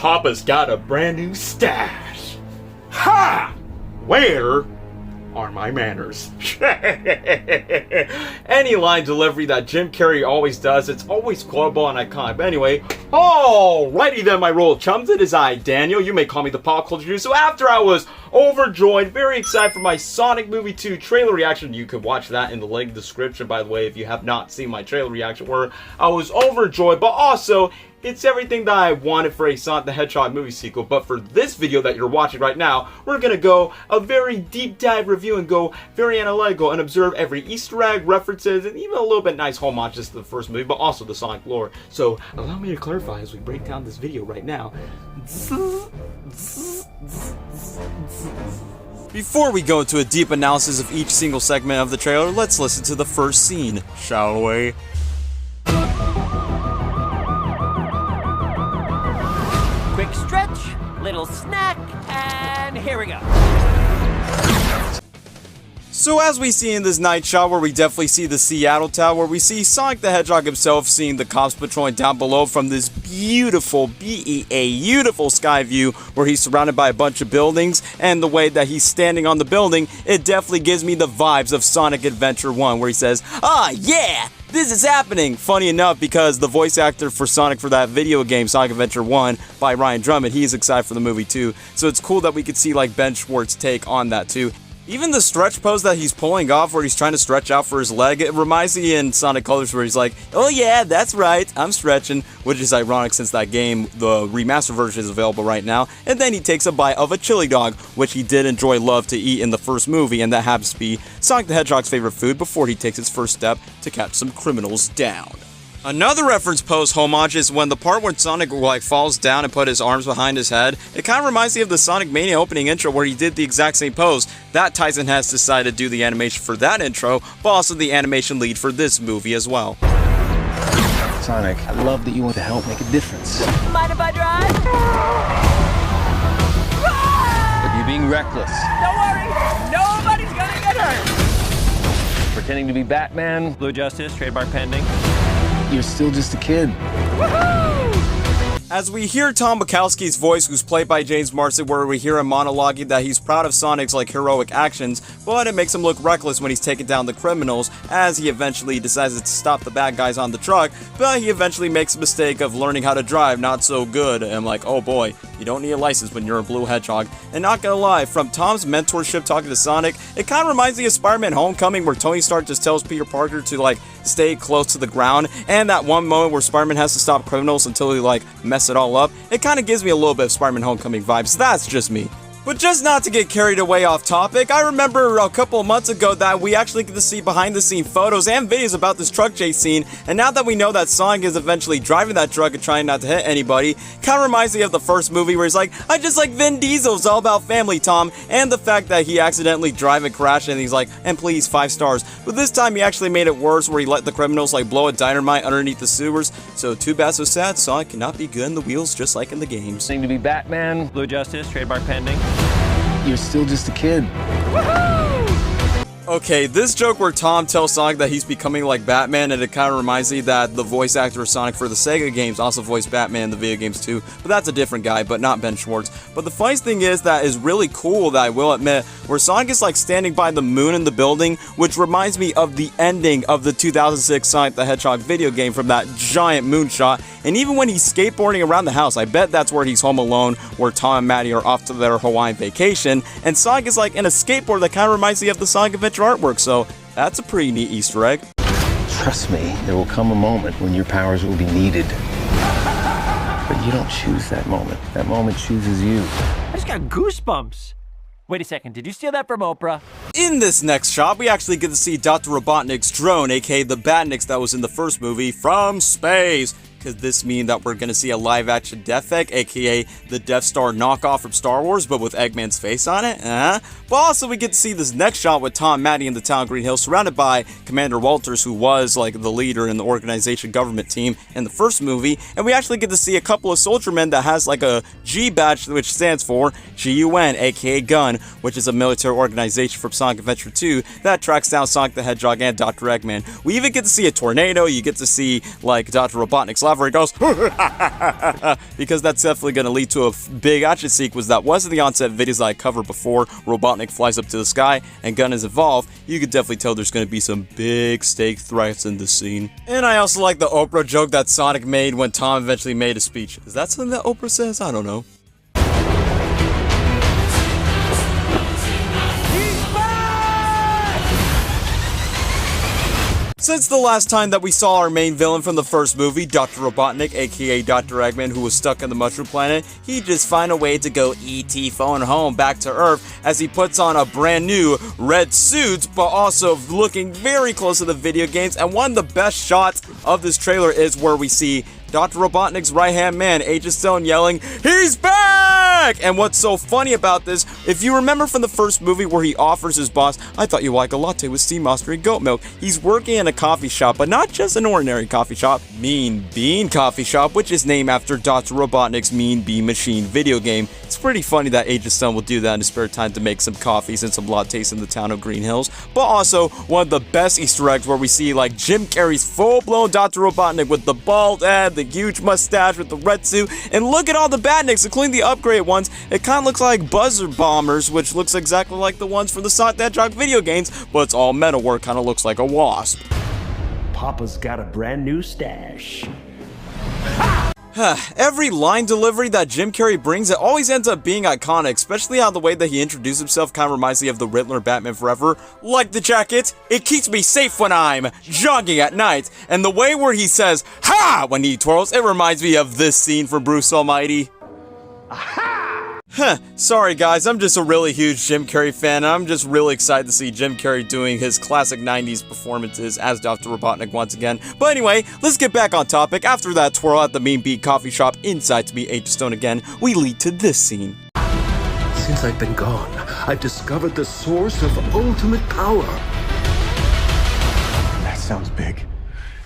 Papa's got a brand new stash. Ha! Where are my manners? Any line delivery that Jim Carrey always does, it's always quotable and iconic. But anyway, alrighty then, my royal chums, it is I, Daniel. You may call me the pop culture dude. So after I was overjoyed, very excited for my Sonic Movie 2 trailer reaction, you can watch that in the link description, by the way, if you have not seen my trailer reaction, where I was overjoyed, but also it's everything that I wanted for a Sonic the Hedgehog movie sequel. But for this video that you're watching right now, we're gonna go a very deep dive review and go very analytical and observe every Easter egg, references, and even a little bit nice homages to the first movie, but also the Sonic lore. So allow me to clarify as we break down this video right now. Before we go into a deep analysis of each single segment of the trailer, let's listen to the first scene, shall we? Quick stretch, little snack, and here we go. So as we see in this night shot where we definitely see the Seattle Tower, we see Sonic the Hedgehog himself seeing the cops patrolling down below from this beautiful, beautiful sky view where he's surrounded by a bunch of buildings, and the way that he's standing on the building, it definitely gives me the vibes of Sonic Adventure 1 where he says, "Ah, yeah! This is happening!" Funny enough, because the voice actor for Sonic for that video game, Sonic Adventure 1, by Ryan Drummond, he's excited for the movie too. So it's cool that we could see like Ben Schwartz's take on that too. Even the stretch pose that he's pulling off where he's trying to stretch out for his leg, it reminds me in Sonic Colors where he's like, "Oh yeah, that's right, I'm stretching," which is ironic since that game, the remastered version, is available right now. And then he takes a bite of a chili dog, which he did love to eat in the first movie, and that happens to be Sonic the Hedgehog's favorite food before he takes his first step to catch some criminals down. Another reference pose homage is when the part where Sonic falls down and put his arms behind his head. It kind of reminds me of the Sonic Mania opening intro where he did the exact same pose. That Tyson has decided to do the animation for that intro, but also the animation lead for this movie as well. Sonic, I love that you want to help make a difference. Mind if I drive? But you're being reckless. Don't worry, nobody's gonna get hurt. Pretending to be Batman. Blue Justice, trademark pending. You're still just a kid. As we hear Tom Bukowski's voice, who's played by James Marsden, where we hear him monologuing that he's proud of Sonic's heroic actions, but it makes him look reckless when he's taking down the criminals, as he eventually decides to stop the bad guys on the truck, but he eventually makes a mistake of learning how to drive not so good, and I'm like, oh boy, you don't need a license when you're a blue hedgehog. And not gonna lie, from Tom's mentorship talking to Sonic, it kind of reminds me of Spider-Man Homecoming, where Tony Stark just tells Peter Parker to stay close to the ground, and that one moment where Spider-Man has to stop criminals until he mess it all up. It kind of gives me a little bit of Spider-Man Homecoming vibes. That's just me. But just not to get carried away off topic, I remember a couple of months ago that we actually get to see behind-the-scene photos and videos about this truck chase scene, and now that we know that Sonic is eventually driving that truck and trying not to hit anybody, kind of reminds me of the first movie where he's like, "I just like Vin Diesel, it's all about family, Tom," and the fact that he accidentally drive and crash and he's like, "And please, 5 stars." But this time he actually made it worse where he let the criminals blow a dynamite underneath the sewers, so too bad so sad, Sonic cannot be good in the wheels just like in the games. Pretending to be Batman. Blue Justice, trademark pending. You're still just a kid. Okay, this joke where Tom tells Sonic that he's becoming like Batman, and it kind of reminds me that the voice actor of Sonic for the Sega games also voiced Batman in the video games too, but that's a different guy, but not Ben Schwartz. But the funniest thing is that is really cool, that I will admit, where Sonic is standing by the moon in the building, which reminds me of the ending of the 2006 Sonic the Hedgehog video game from that giant moonshot. And even when he's skateboarding around the house, I bet that's where he's home alone, where Tom and Maddie are off to their Hawaiian vacation, and Sonic is in a skateboard that kind of reminds me of the Sonic Adventure artwork, so that's a pretty neat Easter egg. Trust me, there will come a moment when your powers will be needed. But you don't choose that moment. That moment chooses you. I just got goosebumps. Wait a second, did you steal that from Oprah? In this next shot, we actually get to see Dr. Robotnik's drone, aka the Batnix that was in the first movie, from space. Could this mean that we're going to see a live-action Death Egg, aka the Death Star knockoff from Star Wars, but with Eggman's face on it? But also we get to see this next shot with Tom, Maddie, in the town of Green Hill, surrounded by Commander Walters, who was the leader in the organization government team in the first movie, and we actually get to see a couple of soldiermen that has a G badge, which stands for GUN, aka Gun, which is a military organization from Sonic Adventure 2 that tracks down Sonic the Hedgehog and Dr. Eggman. We even get to see a tornado, you get to see Dr. Robotnik's laugh where he goes, because that's definitely going to lead to a big action sequence that was in the onset videos that I covered before. Robotnik flies up to the sky and gun is involved. You could definitely tell there's going to be some big stake threats in this scene. And I also like the Oprah joke that Sonic made when Tom eventually made a speech. Is that something that Oprah says? I don't know. Since the last time that we saw our main villain from the first movie, Dr. Robotnik, aka Dr. Eggman, who was stuck on the Mushroom Planet, he'd just find a way to go E.T. phone home back to Earth as he puts on a brand new red suit, but also looking very close to the video games. And one of the best shots of this trailer is where we see Dr. Robotnik's right-hand man, Agent Stone, yelling, "He's back!" And what's so funny about this, if you remember from the first movie where he offers his boss, "I thought you like a latte with sea moss and goat milk," he's working in a coffee shop, but not just an ordinary coffee shop, Mean Bean Coffee Shop, which is named after Dr. Robotnik's Mean Bean Machine video game. It's pretty funny that Agent Stone will do that in his spare time to make some coffees and some lattes in the town of Green Hills. But also, one of the best Easter eggs where we see like Jim Carrey's full-blown Dr. Robotnik with the bald head, the huge mustache with the red suit, and look at all the badniks, including the upgrade ones. It kind of looks like buzzer bombers, which looks exactly like the ones from the Sonic the Hedgehog video games, but it's all metalwork, kind of looks like a wasp. Papa's got a brand new stash. Every line delivery that Jim Carrey brings, it always ends up being iconic, especially how the way that he introduced himself kind of reminds me of the Riddler Batman Forever. Like the jacket, it keeps me safe when I'm jogging at night. And the way where he says, "Ha!" when he twirls, it reminds me of this scene from Bruce Almighty. Sorry guys, I'm just a really huge Jim Carrey fan, and I'm just really excited to see Jim Carrey doing his classic 90s performances as Dr. Robotnik once again. But anyway, let's get back on topic. After that twirl at the Mean Bean Coffee Shop inside to meet Agent Stone again, we lead to this scene. Since I've been gone, I've discovered the source of ultimate power. That sounds big.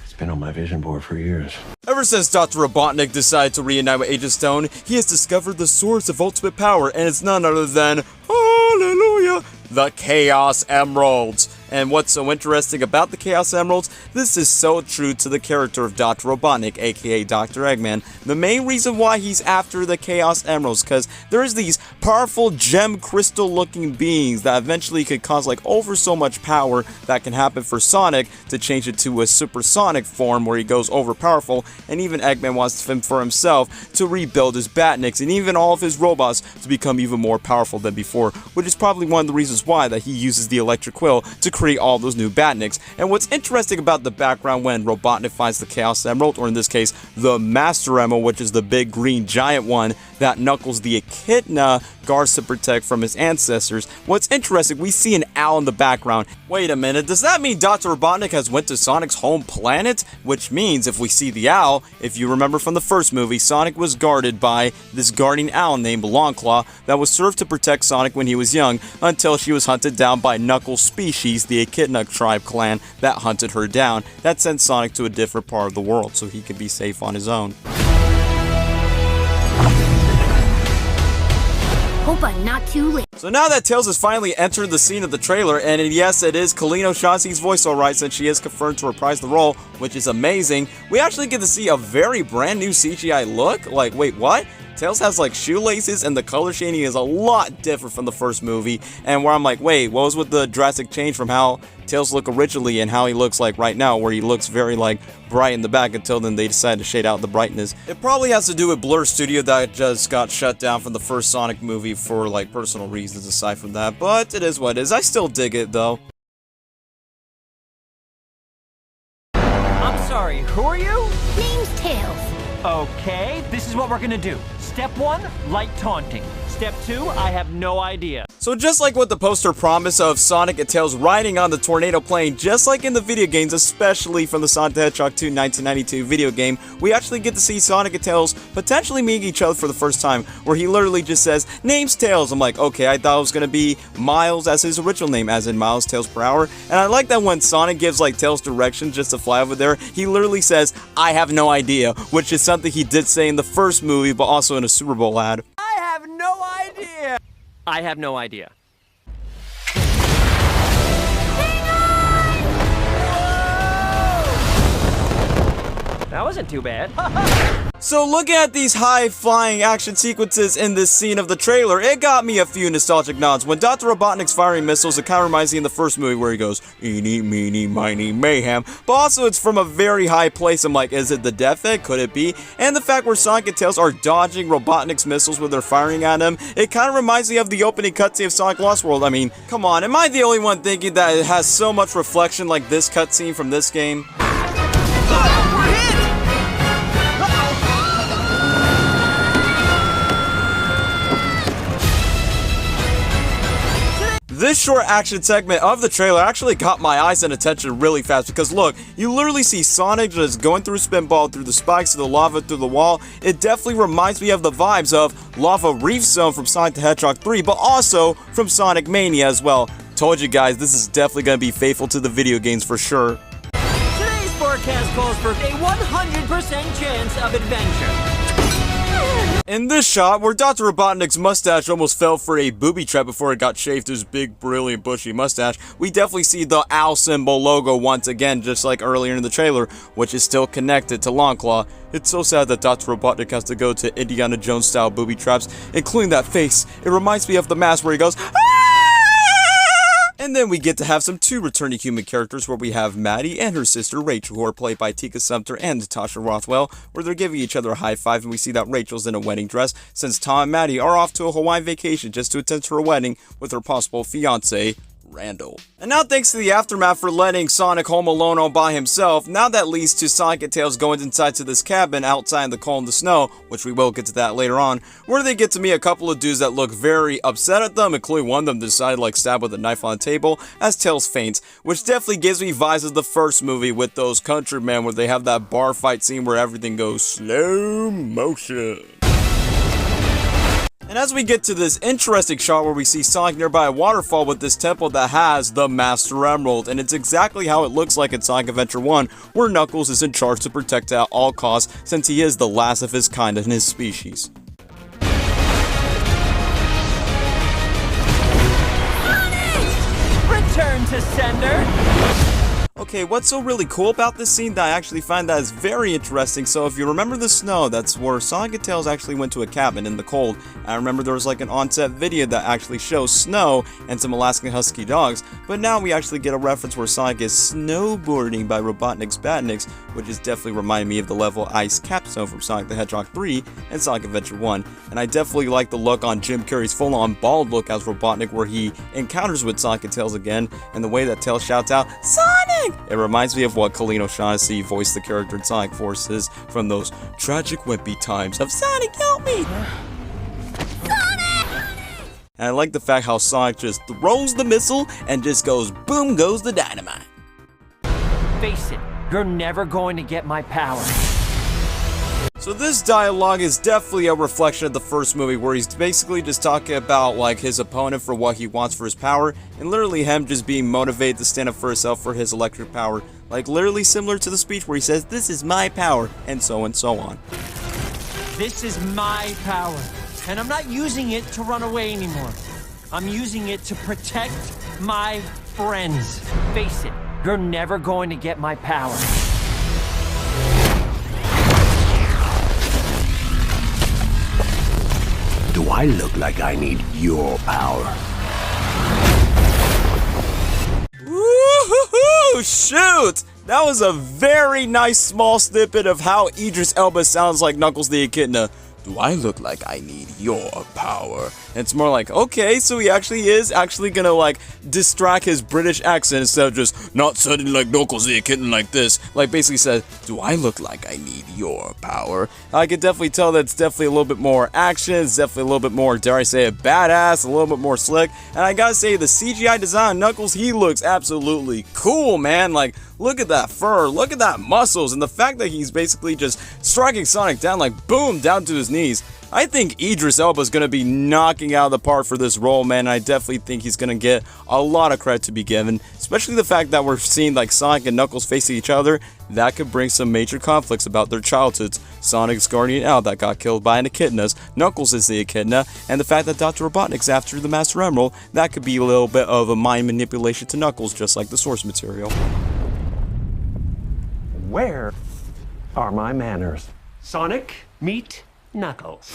It's been on my vision board for years. Ever since Dr. Robotnik decided to reunite with Agent Stone, he has discovered the source of ultimate power, and it's none other than, hallelujah, the Chaos Emeralds. And what's so interesting about the Chaos Emeralds, this is so true to the character of Dr. Robotnik, aka Dr. Eggman. The main reason why he's after the Chaos Emeralds, because there's these powerful gem crystal looking beings that eventually could cause like over so much power that can happen for Sonic to change it to a supersonic form where he goes over powerful, and even Eggman wants him for himself to rebuild his Batniks and even all of his robots to become even more powerful than before, which is probably one of the reasons why that he uses the electric quill to create all those new Batniks. And what's interesting about the background when Robotnik finds the Chaos Emerald, or in this case, the Master Emerald, which is the big green giant one that Knuckles the Echidna guards to protect from his ancestors, what's interesting, we see an owl in the background. Wait a minute, does that mean Dr. Robotnik has went to Sonic's home planet? Which means if we see the owl, if you remember from the first movie, Sonic was guarded by this guardian owl named Longclaw that was served to protect Sonic when he was young until she was hunted down by Knuckles' species, the Echidna tribe clan that hunted her down. That sent Sonic to a different part of the world so he could be safe on his own. Hope I'm not too late. So now that Tails has finally entered the scene of the trailer, and yes, it is Kalino Shansi's voice alright since she is confirmed to reprise the role, which is amazing, we actually get to see a very brand new CGI look. Like, wait, what? Tails has like shoelaces and the color shading is a lot different from the first movie, and where I'm like, wait, what was with the drastic change from how Tails looked originally and how he looks like right now, where he looks very like bright in the back until then they decided to shade out the brightness. It probably has to do with Blur Studio that just got shut down from the first Sonic movie for like personal reasons aside from that, but it is what it is. I still dig it though. I'm sorry, who are you? Name's Tails. Okay, this is what we're gonna do. Step 1, light taunting. Step 2, I have no idea. So just like what the poster promised of Sonic and Tails riding on the tornado plane, just like in the video games, especially from the Sonic the Hedgehog 2 1992 video game, we actually get to see Sonic and Tails potentially meeting each other for the first time, where he literally just says, "Name's Tails." I'm like, okay, I thought it was gonna be Miles as his original name, as in Miles Tails per hour. And I like that when Sonic gives like Tails directions just to fly over there, he literally says, "I have no idea," which is something he did say in the first movie, but also in a Super Bowl ad. I have no idea. I have no idea. That wasn't too bad. So looking at these high-flying action sequences in this scene of the trailer, it got me a few nostalgic nods. When Dr. Robotnik's firing missiles, it kind of reminds me in the first movie where he goes, eeny, meeny, miny, mayhem. But also it's from a very high place. I'm like, is it the Death Egg? Could it be? And the fact where Sonic and Tails are dodging Robotnik's missiles when they're firing at him, it kind of reminds me of the opening cutscene of Sonic Lost World. I mean, come on, am I the only one thinking that it has so much reflection like this cutscene from this game? This short action segment of the trailer actually got my eyes and attention really fast because look, you literally see Sonic just going through Spinball, through the spikes, through the lava, through the wall. It definitely reminds me of the vibes of Lava Reef Zone from Sonic the Hedgehog 3, but also from Sonic Mania as well. Told you guys, this is definitely going to be faithful to the video games for sure. Today's forecast calls for a 100% chance of adventure. In this shot, where Dr. Robotnik's mustache almost fell for a booby trap before it got shaved to his big, brilliant, bushy mustache, we definitely see the owl symbol logo once again, just like earlier in the trailer, which is still connected to Longclaw. It's so sad that Dr. Robotnik has to go to Indiana Jones-style booby traps, including that face. It reminds me of the mask where he goes, "Ah!" And then we get to have some two returning human characters where we have Maddie and her sister Rachel, who are played by Tika Sumpter and Natasha Rothwell, where they're giving each other a high five, and we see that Rachel's in a wedding dress since Tom and Maddie are off to a Hawaiian vacation just to attend her wedding with her possible fiance, Randall. And now thanks to the aftermath for letting Sonic home alone all by himself, now that leads to Sonic and Tails going inside to this cabin outside in the cold and the snow, which we will get to that later on, where they get to meet a couple of dudes that look very upset at them, including one of them decided to like stab with a knife on the table as Tails faints, which definitely gives me vibes of the first movie with those countrymen where they have that bar fight scene where everything goes slow motion. And as we get to this interesting shot where we see Sonic nearby a waterfall with this temple that has the Master Emerald, and it's exactly how it looks like in Sonic Adventure 1, where Knuckles is in charge to protect it at all costs since he is the last of his kind in his species. Return to sender. Okay, what's so really cool about this scene that I actually find that is very interesting, so if you remember the snow, that's where Sonic and Tails actually went to a cabin in the cold. I remember there was like an on-set video that actually shows snow and some Alaskan Husky dogs, but now we actually get a reference where Sonic is snowboarding by Robotnik's Badniks, which is definitely reminding me of the level Ice Capstone from Sonic the Hedgehog 3 and Sonic Adventure 1. And I definitely like the look on Jim Carrey's full-on bald look as Robotnik where he encounters with Sonic and Tails again, and the way that Tails shouts out, "Sonic!" It reminds me of what Colleen O'Shaughnessy voiced the character in Sonic Forces from those tragic wimpy times of "Sonic, help me!" Sonic! And I like the fact how Sonic just throws the missile and just goes, boom goes the dynamite. Face it, you're never going to get my power. So this dialogue is definitely a reflection of the first movie where he's basically just talking about like his opponent for what he wants for his power and literally him just being motivated to stand up for himself for his electric power. Like literally similar to the speech where he says, "This is my power," and so on. This is my power, and I'm not using it to run away anymore. I'm using it to protect my friends. Face it, you're never going to get my power. Do I look like I need your power? Woo-hoo-hoo! Shoot! That was a very nice small snippet of how Idris Elba sounds like Knuckles the Echidna. Do I look like I need your power? And it's more like, okay, so he actually is gonna like distract his British accent instead of just not sounding like Knuckles the Echidna like this. Like basically said, do I look like I need your power? I can definitely tell that it's definitely a little bit more action, it's definitely a little bit more, dare I say it, badass, a little bit more slick. And I gotta say, the CGI design on Knuckles, he looks absolutely cool, man. Like, look at that fur, look at that muscles, and the fact that he's basically just striking Sonic down like boom, down to his knees. I think Idris Elba is going to be knocking out of the park for this role, man. I definitely think he's going to get a lot of credit to be given, especially the fact that we're seeing like Sonic and Knuckles facing each other. That could bring some major conflicts about their childhoods. Sonic's guardian owl that got killed by an echidna, Knuckles is the echidna, and the fact that Dr. Robotnik's after the Master Emerald, that could be a little bit of a mind manipulation to Knuckles, just like the source material. Where are my manners? Sonic, meet Knuckles.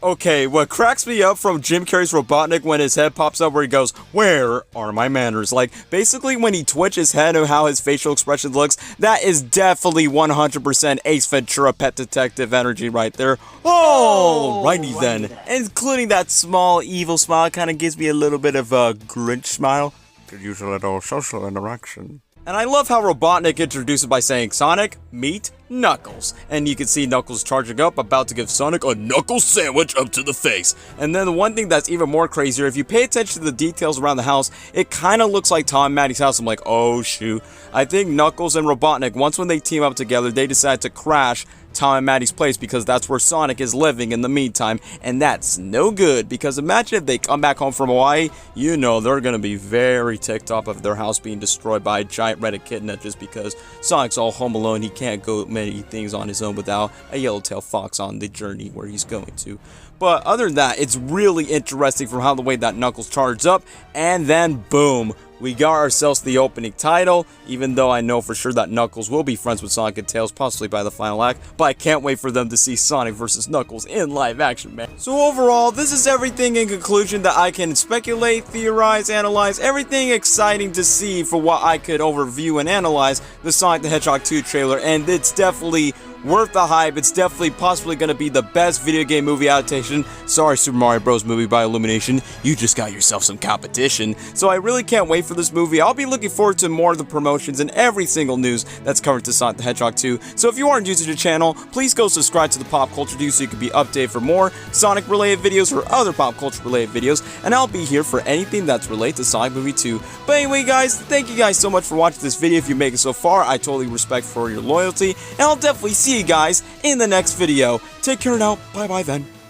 Okay, what cracks me up from Jim Carrey's Robotnik when his head pops up where he goes, "Where are my manners?" Like, basically when he twitches his head and how his facial expression looks, that is definitely 100% Ace Ventura Pet Detective energy right there. Alrighty then. Including that small evil smile, kind of gives me a little bit of a Grinch smile. Could use a little social interaction. And I love how Robotnik introduced it by saying, "Sonic, meet Knuckles." And you can see Knuckles charging up, about to give Sonic a Knuckles sandwich up to the face. And then the one thing that's even more crazier, if you pay attention to the details around the house, it kind of looks like Tom and Maddie's house. I'm like, oh shoot. I think Knuckles and Robotnik, once when they team up together, they decide to crash Tom and Maddie's place because that's where Sonic is living in the meantime, and that's no good because imagine if they come back home from Hawaii, you know they're gonna be very ticked off of their house being destroyed by a giant red echidna just because Sonic's all home alone. He can't go many things on his own without a yellowtail fox on the journey where he's going to. But other than that, it's really interesting from how the way that Knuckles charged up, and then boom, we got ourselves the opening title, even though I know for sure that Knuckles will be friends with Sonic and Tails possibly by the final act, but I can't wait for them to see Sonic versus Knuckles in live action, man. So overall, this is everything in conclusion that I can speculate, theorize, analyze, everything exciting to see for what I could overview and analyze the Sonic the Hedgehog 2 trailer, and it's definitely worth the hype. It's definitely possibly going to be the best video game movie adaptation. Sorry, Super Mario Bros. Movie by Illumination, you just got yourself some competition. So I really can't wait for this movie. I'll be looking forward to more of the promotions and every single news that's covered to Sonic the Hedgehog 2. So if you aren't new to the channel, please go subscribe to the Pop Culture Dude so you can be updated for more Sonic related videos or other pop culture related videos, and I'll be here for anything that's related to Sonic Movie 2. But anyway guys, thank you guys so much for watching this video. If you make it so far, I totally respect for your loyalty, and I'll definitely see you guys in the next video. Take care now. Bye bye then.